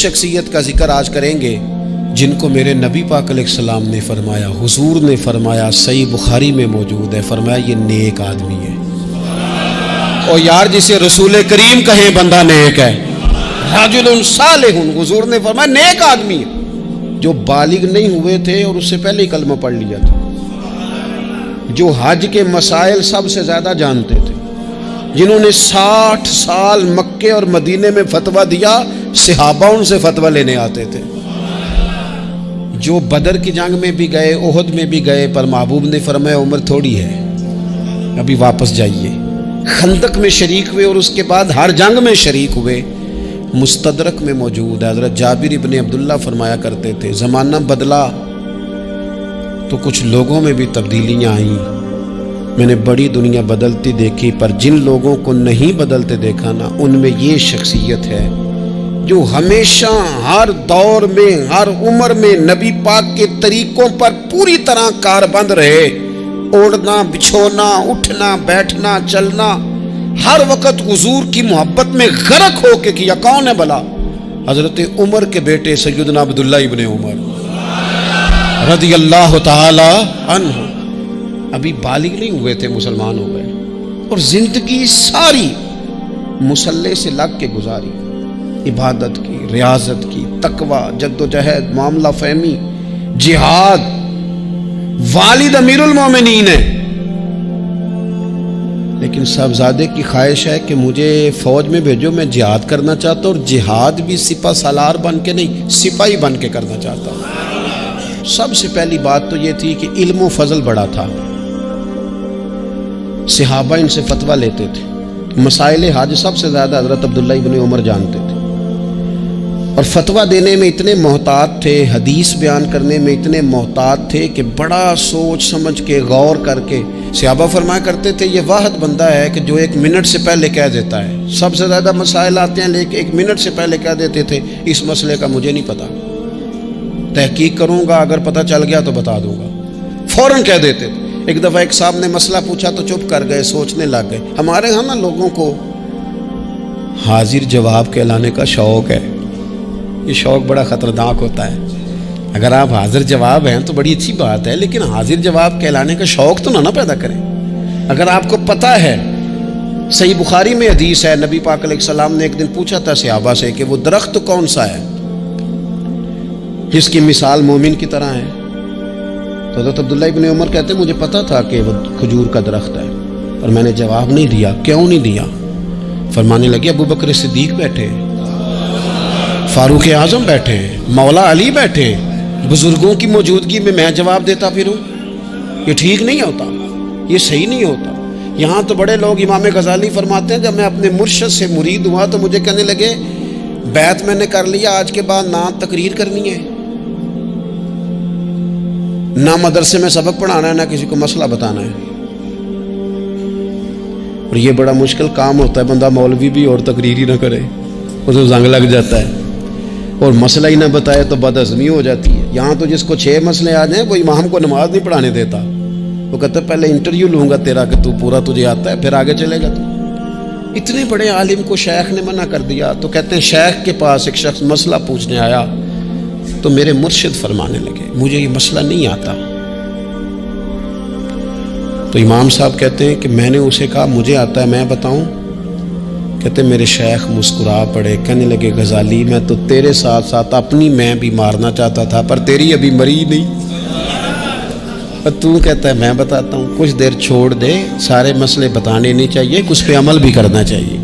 شخصیت کا ذکر آج کریں گے جن کو میرے نبی پاک علیہ السلام نے فرمایا، حضور نے فرمایا، صحیح بخاری میں موجود ہے، فرمایا یہ نیک آدمی ہے۔ اور یار جسے رسول کریم کہیں بندہ نیک ہے، رجل صالح، حضور نے فرمایا نیک آدمی ہے، جو بالغ نہیں ہوئے تھے اور اس سے پہلے ہی کلمہ پڑھ لیا تھا، جو حج کے مسائل سب سے زیادہ جانتے تھے، جنہوں نے 60 سال مکے اور مدینے میں فتویٰ دیا، صحابہ ان سے فتویٰ لینے آتے تھے، جو بدر کی جنگ میں بھی گئے، احد میں بھی گئے، پر محبوب نے فرمایا عمر تھوڑی ہے، ابھی واپس جائیے۔ خندق میں شریک ہوئے اور اس کے بعد ہر جنگ میں شریک ہوئے۔ مستدرک میں موجود ہے، حضرت جابر ابن عبداللہ فرمایا کرتے تھے زمانہ بدلا تو کچھ لوگوں میں بھی تبدیلیاں آئیں، میں نے بڑی دنیا بدلتی دیکھی، پر جن لوگوں کو نہیں بدلتے دیکھا نا، ان میں یہ شخصیت ہے جو ہمیشہ ہر دور میں ہر عمر میں نبی پاک کے طریقوں پر پوری طرح کاربند رہے، اوڑھنا بچھونا، اٹھنا بیٹھنا چلنا، ہر وقت حضور کی محبت میں غرق ہو کے کیا۔ کون ہے بلا؟ حضرت عمر کے بیٹے سیدنا عبداللہ ابن عمر رضی اللہ تعالی عنہ، ابھی بالغ نہیں ہوئے تھے، مسلمان ہو گئے، اور زندگی ساری مصلی سے لگ کے گزاری، عبادت کی، ریاضت کی، تقوی، جد و جہد، معاملہ فہمی، جہاد۔ والد امیر المومنین ہے، لیکن صاحبزادے کی خواہش ہے کہ مجھے فوج میں بھیجو، میں جہاد کرنا چاہتا ہوں، اور جہاد بھی سپہ سالار بن کے نہیں، سپاہی بن کے کرنا چاہتا ہوں۔ سب سے پہلی بات تو یہ تھی کہ علم و فضل بڑا تھا، صحابہ ان سے فتویٰ لیتے تھے، مسائل حج سب سے زیادہ حضرت عبداللہ ابن عمر جانتے تھے، اور فتویٰ دینے میں اتنے محتاط تھے، حدیث بیان کرنے میں اتنے محتاط تھے کہ بڑا سوچ سمجھ کے غور کر کے۔ صحابہ فرمایا کرتے تھے یہ واحد بندہ ہے کہ جو 1 منٹ سے پہلے کہہ دیتا ہے، سب سے زیادہ مسائل آتے ہیں لیکن 1 منٹ سے پہلے کہہ دیتے تھے اس مسئلے کا مجھے نہیں پتا، تحقیق کروں گا، اگر پتہ چل گیا تو بتا دوں گا، فوراً کہہ دیتے تھے۔ ایک دفعہ ایک صاحب نے مسئلہ پوچھا تو چپ کر گئے، سوچنے لگ گئے۔ ہمارے ہاں نا لوگوں کو حاضر جواب کہلانے کا شوق ہے، یہ شوق بڑا خطرناک ہوتا ہے۔ اگر آپ حاضر جواب ہیں تو بڑی اچھی بات ہے، لیکن حاضر جواب کہلانے کا شوق تو نہ پیدا کریں۔ اگر آپ کو پتہ ہے، صحیح بخاری میں حدیث ہے، نبی پاک علیہ السلام نے ایک دن پوچھا تھا صحابہ سے کہ وہ درخت کون سا ہے جس کی مثال مومن کی طرح ہے؟ تو حضرت عبداللہ ابن عمر کہتے ہیں مجھے پتا تھا کہ وہ کھجور کا درخت ہے، اور میں نے جواب نہیں دیا۔ کیوں نہیں دیا؟ فرمانے لگے ابو بکر صدیق بیٹھے، فاروق اعظم بیٹھے، مولا علی بیٹھے، بزرگوں کی موجودگی میں میں جواب دیتا پھروں، یہ ٹھیک نہیں ہوتا، یہ صحیح نہیں ہوتا۔ یہاں تو بڑے لوگ، امام غزالی فرماتے ہیں جب میں اپنے مرشد سے مرید ہوا تو مجھے کہنے لگے بیعت میں نے کر لیا، آج کے بعد نہ تقریر کرنی ہے، نہ مدرسے میں سبق پڑھانا ہے، نہ کسی کو مسئلہ بتانا ہے۔ اور یہ بڑا مشکل کام ہوتا ہے، بندہ مولوی بھی اور تقریر ہی نہ کرے، اسے زنگ لگ جاتا ہے، اور مسئلہ ہی نہ بتائے تو بدعزمی ہو جاتی ہے۔ یہاں تو جس کو 6 مسئلے آ جائیں وہ امام کو نماز نہیں پڑھانے دیتا، وہ کہتا ہے پہلے انٹرویو لوں گا تیرا کہ تو پورا تجھے آتا ہے، پھر آگے چلے گا۔ تو اتنے بڑے عالم کو شیخ نے منع کر دیا، تو کہتے ہیں شیخ کے پاس ایک شخص مسئلہ پوچھنے آیا تو میرے مرشد فرمانے لگے مجھے یہ مسئلہ نہیں آتا۔ تو امام صاحب کہتے ہیں کہ میں نے اسے کہا مجھے آتا ہے، میں بتاؤں؟ کہتے میرے شیخ مسکرا پڑے، کہنے لگے غزالی میں تو تیرے ساتھ ساتھ اپنی میں بھی مارنا چاہتا تھا، پر تیری ابھی مری نہیں، اور تو کہتا ہے میں بتاتا ہوں۔ کچھ دیر چھوڑ دے، سارے مسئلے بتانے نہیں چاہیے، کچھ پہ عمل بھی کرنا چاہیے۔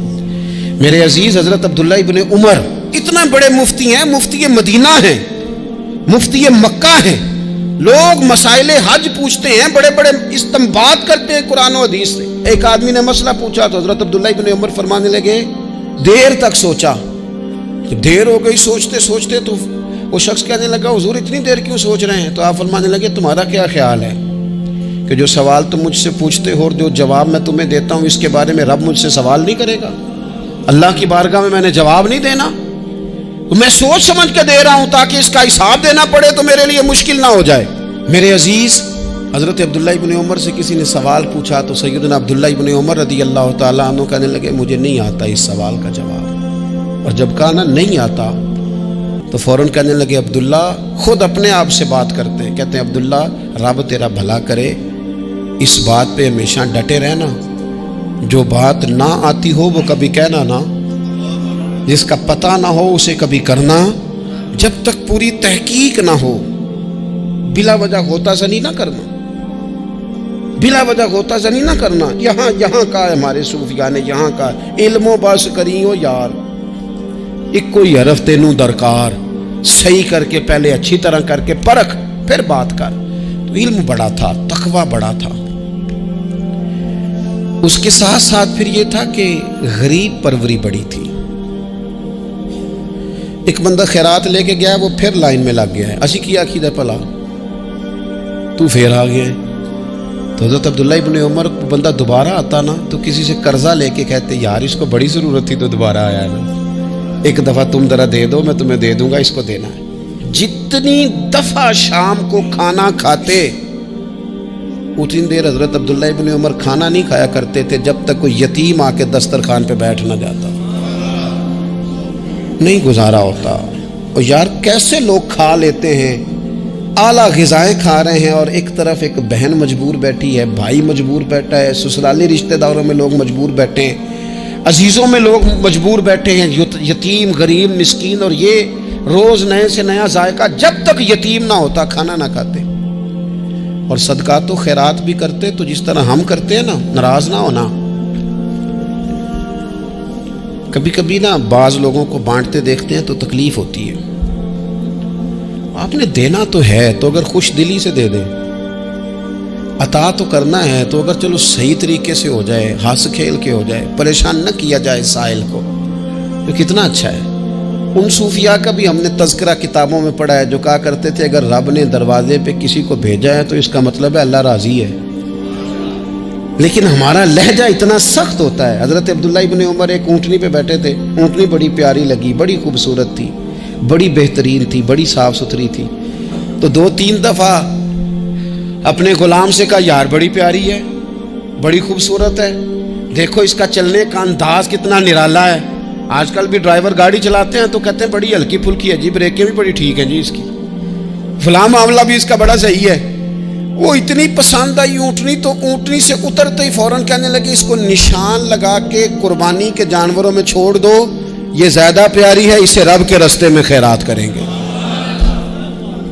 میرے عزیز حضرت عبداللہ ابن عمر اتنا بڑے مفتی ہیں، مفتی مدینہ ہیں، مفتی مکہ ہیں، لوگ مسائل حج پوچھتے ہیں، بڑے بڑے استنباط کرتے ہیں قرآن و حدیث سے۔ ایک آدمی نے مسئلہ پوچھا تو حضرت عبداللہ ابن عمر فرمانے لگے دیر تک سوچا، دیر ہو گئی سوچتے سوچتے، تو وہ شخص کہنے لگا حضور اتنی دیر کیوں سوچ رہے ہیں؟ تو آپ فرمانے لگے تمہارا کیا خیال ہے کہ جو سوال تم مجھ سے پوچھتے ہو اور جو جواب میں تمہیں دیتا ہوں اس کے بارے میں رب مجھ سے سوال نہیں کرے گا؟ اللہ کی بارگاہ میں نے جواب نہیں دینا، تو میں سوچ سمجھ کے دے رہا ہوں تاکہ اس کا حساب دینا پڑے تو میرے لیے مشکل نہ ہو جائے۔ میرے عزیز حضرت عبداللہ ابن عمر سے کسی نے سوال پوچھا تو سیدنا عبداللہ ابن عمر رضی اللہ تعالیٰ عنہ کہنے لگے مجھے نہیں آتا اس سوال کا جواب، اور جب کہا نا نہیں آتا تو فوراً کہنے لگے عبداللہ، خود اپنے آپ سے بات کرتے ہیں، کہتے ہیں عبداللہ رب تیرا بھلا کرے، اس بات پہ ہمیشہ ڈٹے رہنا، جو بات نہ آتی ہو وہ کبھی کہنا نہ، جس کا پتہ نہ ہو اسے کبھی کرنا، جب تک پوری تحقیق نہ ہو بلا وجہ غوطہ زنی نہ کرنا، بلا وجہ غوطہ زنی نہ کرنا۔ یہاں کا ہے ہمارے صوفیاء نے، یہاں کا علم و بس کریو یار، ایک کوئی حرف تینوں درکار، صحیح کر کے پہلے اچھی طرح کر کے پرکھ پھر بات کر۔ تو علم بڑا تھا، تقوی بڑا تھا۔ اس کے ساتھ ساتھ پھر یہ تھا کہ غریب پروری بڑی تھی۔ ایک بندہ خیرات لے کے گیا، وہ پھر لائن میں لگ گیا ہے، اسی کیا عقیدہ پلا تو پھر آ گیا ہے۔ تو حضرت عبداللہ ابن عمر بندہ دوبارہ آتا نا تو کسی سے قرضہ لے کے کہتے یار اس کو بڑی ضرورت تھی تو دوبارہ آیا ہے نا، ایک دفعہ تم ذرا دے دو، میں تمہیں دے دوں گا، اس کو دینا ہے۔ جتنی دفعہ شام کو کھانا کھاتے اتنی دیر حضرت عبداللہ ابن عمر کھانا نہیں کھایا کرتے تھے جب تک کوئی یتیم آ کے دسترخوان پہ بیٹھ نہ جاتا، نہیں گزارا ہوتا۔ اور یار کیسے لوگ کھا لیتے ہیں، اعلیٰ غذائیں کھا رہے ہیں، اور ایک طرف ایک بہن مجبور بیٹھی ہے، بھائی مجبور بیٹھا ہے، سسرالی رشتہ داروں میں لوگ مجبور بیٹھے ہیں، عزیزوں میں لوگ مجبور بیٹھے ہیں، یتیم غریب مسکین، اور یہ روز نئے سے نیا ذائقہ، جب تک یتیم نہ ہوتا کھانا نہ کھاتے۔ اور صدقات و خیرات بھی کرتے تو جس طرح ہم کرتے ہیں نا، ناراض نہ ہونا۔ کبھی کبھی نا بعض لوگوں کو بانٹتے دیکھتے ہیں تو تکلیف ہوتی ہے، آپ نے دینا تو ہے تو اگر خوش دلی سے دے دیں، عطا تو کرنا ہے تو اگر چلو صحیح طریقے سے ہو جائے، ہنس کھیل کے ہو جائے، پریشان نہ کیا جائے سائل کو، تو کتنا اچھا ہے۔ ان صوفیاء کا بھی ہم نے تذکرہ کتابوں میں پڑھا ہے جو کہا کرتے تھے اگر رب نے دروازے پہ کسی کو بھیجا ہے تو اس کا مطلب ہے اللہ راضی ہے۔ لیکن ہمارا لہجہ اتنا سخت ہوتا ہے۔ حضرت عبداللہ ابن عمر ایک اونٹنی پہ بیٹھے تھے، اونٹنی بڑی پیاری لگی، بڑی خوبصورت تھی، بڑی بہترین تھی، بڑی صاف ستھری تھی، تو 2-3 دفعہ اپنے غلام سے کہا یار بڑی پیاری ہے، بڑی خوبصورت ہے، دیکھو اس کا چلنے کا انداز کتنا نرالا ہے۔ آج کل بھی ڈرائیور گاڑی چلاتے ہیں تو کہتے ہیں بڑی ہلکی پھلکی ہے جی، بریکیں بھی بڑی ٹھیک ہیں جی اس کی، فلاں معاملہ بھی اس کا بڑا صحیح ہے۔ وہ اتنی پسند آئی اونٹنی تو اونٹنی سے اترتے ہی فوراً کہنے لگے اس کو نشان لگا کے قربانی کے جانوروں میں چھوڑ دو، یہ زیادہ پیاری ہے، اسے رب کے رستے میں خیرات کریں گے۔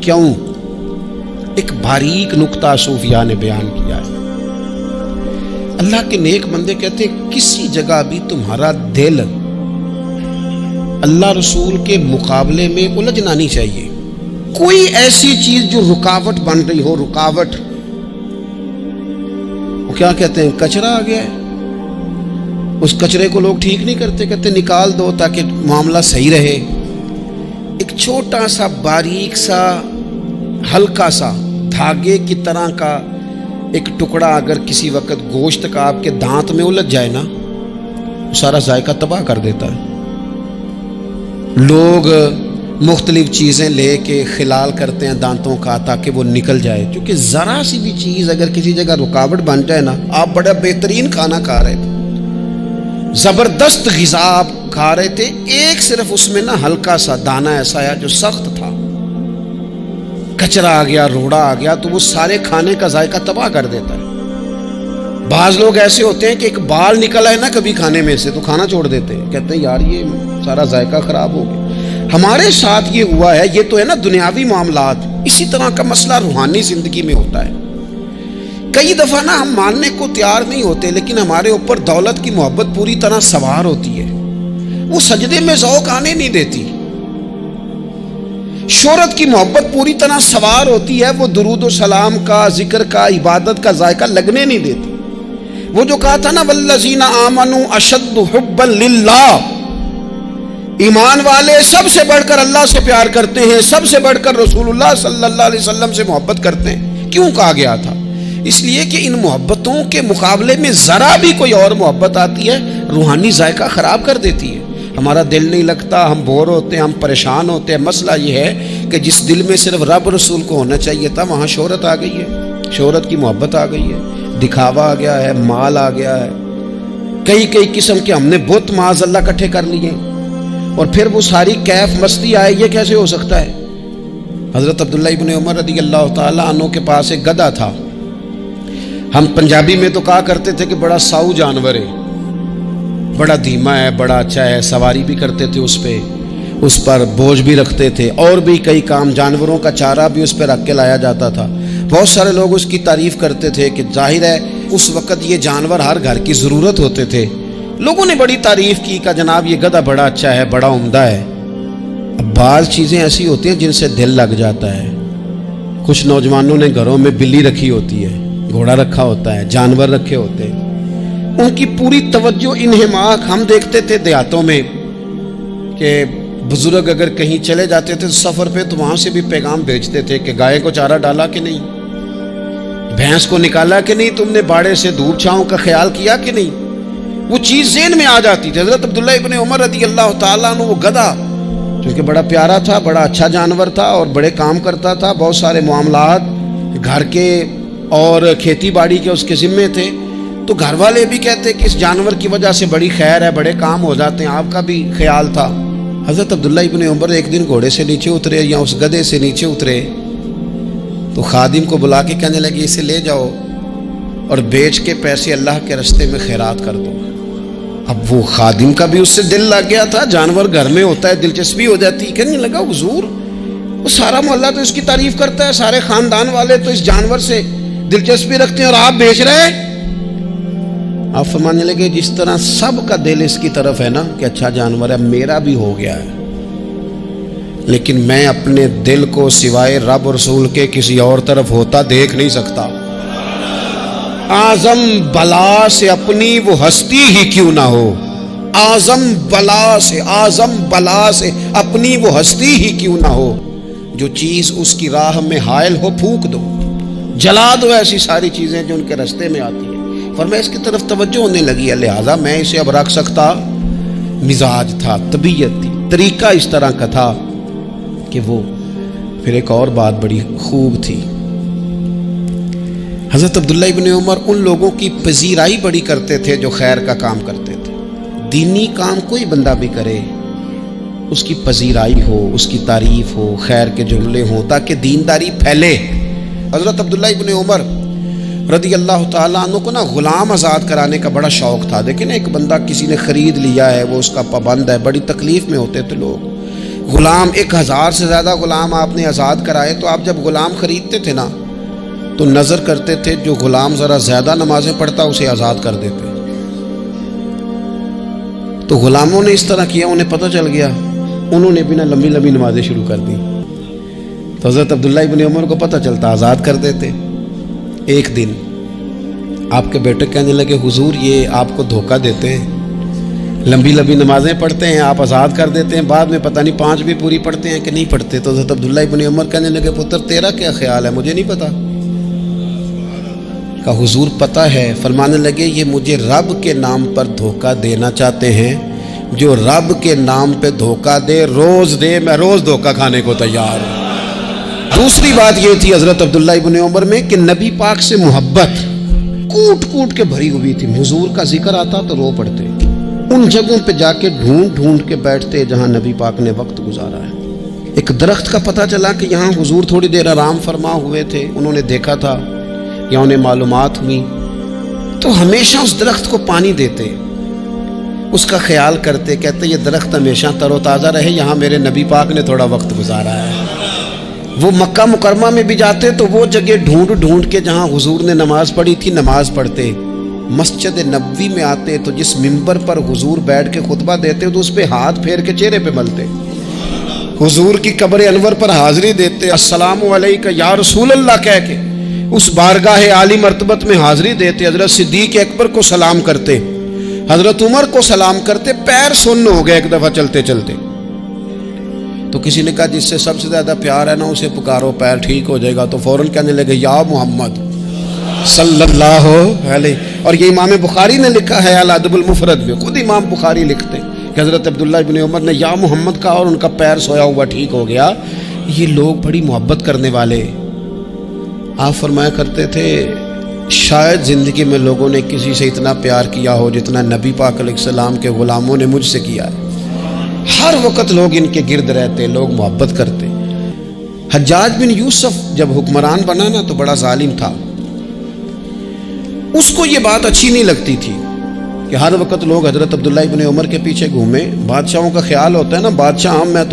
کیوں؟ ایک باریک نقطہ صوفیاء نے بیان کیا ہے۔ اللہ کے نیک بندے کہتے ہیں کسی جگہ بھی تمہارا دل اللہ رسول کے مقابلے میں الجھنا نہیں چاہیے۔ کوئی ایسی چیز جو رکاوٹ بن رہی ہو، رکاوٹ، وہ کیا کہتے ہیں کچرا آ گیا ہے، اس کچرے کو لوگ ٹھیک نہیں کرتے، کہتے نکال دو تاکہ معاملہ صحیح رہے۔ ایک چھوٹا سا باریک سا ہلکا سا دھاگے کی طرح کا ایک ٹکڑا اگر کسی وقت گوشت کا آپ کے دانت میں الجھ جائے نا، سارا ذائقہ تباہ کر دیتا ہے۔ لوگ مختلف چیزیں لے کے خلال کرتے ہیں دانتوں کا تاکہ وہ نکل جائے، کیونکہ ذرا سی بھی چیز اگر کسی جگہ رکاوٹ بن جائے نا، آپ بڑا بہترین کھانا کھا رہے تھے، زبردست غذا آپ کھا رہے تھے، ایک صرف اس میں نا ہلکا سا دانہ ایسا ہے جو سخت تھا، کچرا آ گیا، روڑا آ گیا، تو وہ سارے کھانے کا ذائقہ تباہ کر دیتا ہے۔ بعض لوگ ایسے ہوتے ہیں کہ ایک بال نکل آئے نا کبھی کھانے میں سے تو کھانا چھوڑ دیتے ہیں، کہتے ہیں یار یہ سارا ذائقہ خراب ہو گیا۔ ہمارے ساتھ یہ ہوا ہے، یہ تو ہے نا دنیاوی معاملات، اسی طرح کا مسئلہ روحانی زندگی میں ہوتا ہے۔ کئی دفعہ نا ہم ماننے کو تیار نہیں ہوتے، لیکن ہمارے اوپر دولت کی محبت پوری طرح سوار ہوتی ہے، وہ سجدے میں ذوق آنے نہیں دیتی۔ شہرت کی محبت پوری طرح سوار ہوتی ہے، وہ درود و سلام کا، ذکر کا، عبادت کا ذائقہ لگنے نہیں دیتی۔ وہ جو کہا تھا نا والذین آمنوا اشد حبا للہ، ایمان والے سب سے بڑھ کر اللہ سے پیار کرتے ہیں، سب سے بڑھ کر رسول اللہ صلی اللہ علیہ وسلم سے محبت کرتے ہیں۔ کیوں کہا گیا تھا؟ اس لیے کہ ان محبتوں کے مقابلے میں ذرا بھی کوئی اور محبت آتی ہے روحانی ذائقہ خراب کر دیتی ہے، ہمارا دل نہیں لگتا، ہم بور ہوتے ہیں، ہم پریشان ہوتے ہیں۔ مسئلہ یہ ہے کہ جس دل میں صرف رب رسول کو ہونا چاہیے تھا وہاں شہرت آ گئی ہے، شہرت کی محبت آ گئی ہے، دکھاوا آ گیا ہے، مال آ گیا ہے، کئی قسم کے ہم نے بت معاذ اللہ اکٹھے کر لیے، اور پھر وہ ساری کیف مستی آئے، یہ کیسے ہو سکتا ہے؟ حضرت عبداللہ ابن عمر رضی اللہ تعالیٰ عنہ کے پاس ایک گدھا تھا. ہم پنجابی میں تو کہا کرتے تھے کہ بڑا ساؤ جانور ہے، بڑا دھیما ہے، بڑا اچھا ہے، سواری بھی کرتے تھے اس پہ، اس پر بوجھ بھی رکھتے تھے، اور بھی کئی کام، جانوروں کا چارہ بھی اس پہ رکھ کے لایا جاتا تھا. بہت سارے لوگ اس کی تعریف کرتے تھے کہ ظاہر ہے اس وقت یہ جانور ہر گھر کی ضرورت ہوتے تھے. لوگوں نے بڑی تعریف کی کہ جناب یہ گدھا بڑا اچھا ہے، بڑا عمدہ ہے. اب بعض چیزیں ایسی ہوتی ہیں جن سے دل لگ جاتا ہے. کچھ نوجوانوں نے گھروں میں بلی رکھی ہوتی ہے، گھوڑا رکھا ہوتا ہے، جانور رکھے ہوتے ہیں، ان کی پوری توجہ انہماک. ہم دیکھتے تھے دیہاتوں میں کہ بزرگ اگر کہیں چلے جاتے تھے سفر پہ تو وہاں سے بھی پیغام بھیجتے تھے کہ گائے کو چارہ ڈالا کہ نہیں، بھینس کو نکالا کہ نہیں، تم نے باڑے سے دھوپ چھاؤں کا خیال کیا کہ نہیں. وہ چیز ذہن میں آ جاتی تھی. حضرت عبداللہ ابن عمر رضی اللہ تعالیٰ عنہ وہ گدھا چونکہ بڑا پیارا تھا، بڑا اچھا جانور تھا اور بڑے کام کرتا تھا، بہت سارے معاملات گھر کے اور کھیتی باڑی کے اس کے ذمے تھے، تو گھر والے بھی کہتے کہ اس جانور کی وجہ سے بڑی خیر ہے، بڑے کام ہو جاتے ہیں. آپ کا بھی خیال تھا. حضرت عبداللہ ابن عمر ایک دن گھوڑے سے نیچے اترے یا اس گدھے سے نیچے اترے تو خادم کو بلا کے کہنے لگے اسے لے جاؤ اور بیچ کے پیسے اللہ کے راستے میں خیرات کر دو. اب وہ خادم کا بھی اس سے دل لگ گیا تھا، جانور گھر میں ہوتا ہے دلچسپی ہو جاتی. کہنے لگا حضور وہ سارا محلہ تو اس کی تعریف کرتا ہے، سارے خاندان والے تو اس جانور سے دلچسپی رکھتے ہیں اور آپ بیچ رہے ہیں. آپ فرمانے لگے جس طرح سب کا دل اس کی طرف ہے نا کہ اچھا جانور ہے، میرا بھی ہو گیا ہے، لیکن میں اپنے دل کو سوائے رب اور رسول کے کسی اور طرف ہوتا دیکھ نہیں سکتا. اعظم بلا سے اپنی وہ ہستی ہی کیوں نہ ہو، اعظم بلا سے اپنی وہ ہستی ہی کیوں نہ ہو. جو چیز اس کی راہ میں حائل ہو پھونک دو، جلا دو ایسی ساری چیزیں جو ان کے راستے میں آتی ہیں. اور میں اس کی طرف توجہ ہونے لگی ہے، لہٰذا میں اسے اب رکھ سکتا. مزاج تھا، طبیعت تھی، طریقہ اس طرح کا تھا کہ وہ. پھر ایک اور بات بڑی خوب تھی، حضرت عبداللہ ابن عمر ان لوگوں کی پذیرائی بڑی کرتے تھے جو خیر کا کام کرتے تھے. دینی کام کوئی بندہ بھی کرے اس کی پذیرائی ہو، اس کی تعریف ہو، خیر کے جملے ہوں تاکہ دینداری پھیلے. حضرت عبداللہ ابن عمر رضی اللہ تعالیٰ عنہ کو نا غلام آزاد کرانے کا بڑا شوق تھا. دیکھیں ایک بندہ کسی نے خرید لیا ہے، وہ اس کا پابند ہے، بڑی تکلیف میں ہوتے تھے لوگ. غلام 1000 سے زیادہ غلام آپ نے آزاد کرائے، تو آپ جب غلام خریدتے تھے نا تو نظر کرتے تھے جو غلام ذرا زیادہ نمازیں پڑھتا اسے آزاد کر دیتے. تو غلاموں نے اس طرح کیا، انہیں پتہ چل گیا، انہوں نے بھی نا لمبی لمبی نمازیں شروع کر دی. تو حضرت عبداللہ ابن عمر کو پتہ چلتا، آزاد کر دیتے. ایک دن آپ کے بیٹے کہنے لگے حضور یہ آپ کو دھوکہ دیتے ہیں، لمبی لمبی نمازیں پڑھتے ہیں، آپ آزاد کر دیتے ہیں، بعد میں پتہ نہیں 5 بھی پوری پڑھتے ہیں کہ نہیں پڑھتے. تو حضرت عبداللہ ابن عمر کہنے لگے پتر تیرا کیا خیال ہے، مجھے نہیں پتا. کہا حضور پتہ ہے. فرمانے لگے یہ مجھے رب کے نام پر دھوکہ دینا چاہتے ہیں، جو رب کے نام پہ دھوکہ دے روز دے، میں روز دھوکہ کھانے کو تیار ہوں. دوسری بات یہ تھی حضرت عبداللہ ابن عمر میں کہ نبی پاک سے محبت کوٹ کوٹ کے بھری ہوئی تھی. حضور کا ذکر آتا تو رو پڑتے، ان جگہوں پہ جا کے ڈھونڈ ڈھونڈ کے بیٹھتے جہاں نبی پاک نے وقت گزارا ہے. ایک درخت کا پتہ چلا کہ یہاں حضور تھوڑی دیر آرام فرما ہوئے تھے، انہوں نے دیکھا تھا یا انہیں معلومات ہوئی، تو ہمیشہ اس درخت کو پانی دیتے، اس کا خیال کرتے، کہتے یہ درخت ہمیشہ تر و تازہ رہے، یہاں میرے نبی پاک نے تھوڑا وقت گزارا ہے. وہ مکہ مکرمہ میں بھی جاتے تو وہ جگہ ڈھونڈ ڈھونڈ کے جہاں حضور نے نماز پڑھی تھی نماز پڑھتے. مسجد نبوی میں آتے تو جس منبر پر حضور بیٹھ کے خطبہ دیتے تو اس پہ ہاتھ پھیر کے چہرے پہ ملتے. حضور کی قبر انور پر حاضری دیتے، السلام علیکہ یا رسول اللہ کہہ کے اس بارگاہ عالی مرتبت میں حاضری دیتے. حضرت صدیق اکبر کو سلام کرتے، حضرت عمر کو سلام کرتے. پیر سن ہو گئے ایک دفعہ چلتے چلتے، تو کسی نے کہا جس سے سب سے زیادہ پیار ہے نا اسے پکارو، پیر ٹھیک ہو جائے گا. تو فوراً کہنے لگے یا محمد صلی اللہ علیہ. اور یہ امام بخاری نے لکھا ہے الادب المفرد میں، خود امام بخاری لکھتے ہیں کہ حضرت عبداللہ ابن عمر نے یا محمد کہا اور ان کا پیر سویا ہوا ٹھیک ہو گیا. یہ لوگ بڑی محبت کرنے والے. آپ فرمایا کرتے تھے شاید زندگی میں لوگوں نے کسی سے اتنا پیار کیا ہو جتنا نبی پاک علیہ السلام کے غلاموں نے مجھ سے کیا ہے. ہر وقت لوگ ان کے گرد رہتے، لوگ محبت کرتے۔ حجاج بن یوسف جب حکمران بنا نا تو بڑا ظالم تھا، اس کو یہ بات اچھی نہیں لگتی تھی کہ ہر وقت لوگ حضرت عبداللہ ابن عمر کے پیچھے گھومیں۔ بادشاہوں کا خیال ہوتا ہے نا، بادشاہ میں تو